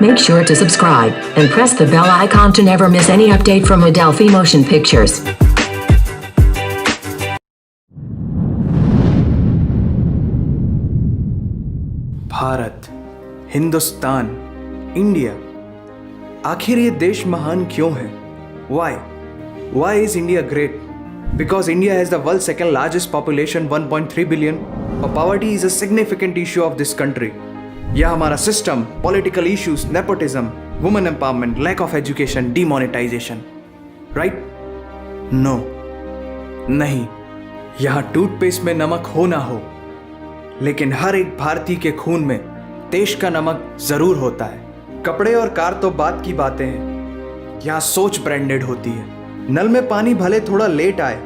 Make sure to subscribe and press the bell icon to never miss any update from Adelphi Motion Pictures. Bharat, Hindustan, India, आखिर ये देश महान क्यों है? Why? Why is India great? Because India has the world's second largest population, 1.3 billion, और poverty is a significant issue of this country. यह हमारा system, political issues, nepotism, women empowerment, lack of education, demonetisation, right? No, नहीं। यहाँ toothpaste में नमक हो ना हो, लेकिन हर एक भारतीय के खून में देश का नमक जरूर होता है। कपड़े और कार तो बात की बातें हैं, यहाँ सोच ब्रांडेड होती है। नल में पानी भले थोड़ा लेट आए,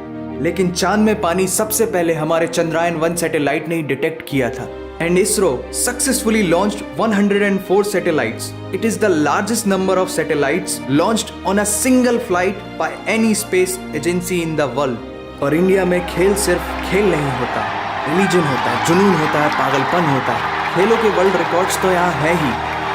लेकिन चांद में पानी सबसे पहले हमारे चंद्रयान-1 सैटेलाइट ने ही डिटेक्ट किया था। And ISRO successfully launched 104 satellites. It is the largest number of satellites launched on a single flight by any space agency in the world. और इंडिया में खेल सिर्फ खेल नहीं होता, रिलीजन होता है, जुनून होता है, पागलपन होता है। खेलों के वर्ल्ड रिकॉर्ड्स तो यहाँ है ही,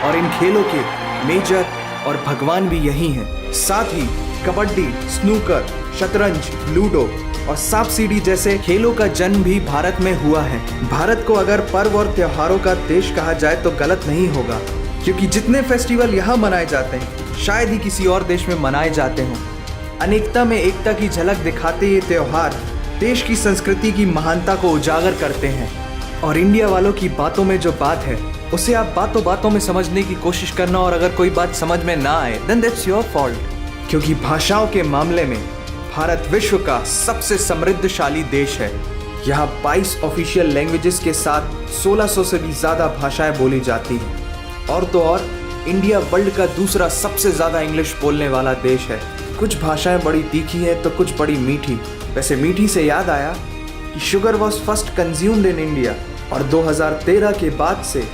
और इन खेलों के मेजर और भगवान भी यही हैं। साथ ही कबड्डी, स्नूकर, शतरंज, लूडो और सांप सीढ़ी जैसे खेलों का जन्म भी भारत में हुआ है। भारत को अगर पर्व और त्योहारों का देश कहा जाए तो गलत नहीं होगा, क्योंकि जितने फेस्टिवल यहाँ मनाए जाते हैं शायद ही किसी और देश में मनाए जाते हों। अनेकता में एकता की झलक दिखाते ये त्योहार देश की संस्कृति की महानता को उजागर करते हैं। और इंडिया वालों की बातों में जो बात है उसे आप बातों बातों में समझने की कोशिश करना, और अगर कोई बात समझ में ना आए देन दैट्स योर फॉल्ट। क्योंकि भाषाओं के मामले में भारत विश्व का सबसे समृद्धशाली देश है। यहाँ 22 ऑफिशियल लैंग्वेजेस के साथ 1600 से भी ज़्यादा भाषाएं बोली जाती हैं। और तो और इंडिया वर्ल्ड का दूसरा सबसे ज़्यादा इंग्लिश बोलने वाला देश है। कुछ भाषाएं बड़ी तीखी हैं तो कुछ बड़ी मीठी। वैसे मीठी से याद आया कि sugar was first consumed in India, और 2013 के बाद से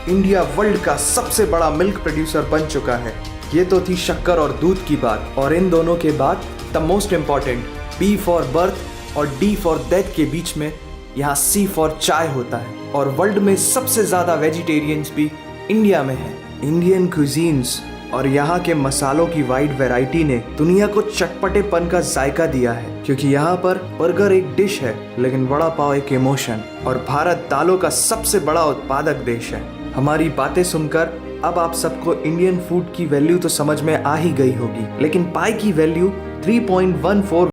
इंडिया वर्ल्ड का सबसे बड़ा मिल्क प्रोड्यूसर बन चुका है। ये तो थी शक्कर और दूध की बात, और इन दोनों के बाद the most important B for birth और D फॉर डेथ के बीच में यहाँ C फॉर चाय होता है। और वर्ल्ड में सबसे ज़्यादा वेजिटेरियंस भी इंडिया में है। इंडियन क्यूजीन्स और यहाँ के मसालों की वाइड वैरायटी ने दुनिया को चटपटेपन का जायका दिया है, क्योंकि यहाँ पर बर्गर एक डिश है लेकिन वड़ा पाव एक इमोशन। और भारत दालों का सबसे बड़ा उत्पादक देश है। हमारी बातें सुनकर अब आप सबको इंडियन फूड की वैल्यू तो समझ में आ ही गई होगी, लेकिन पाई की वैल्यू 3.14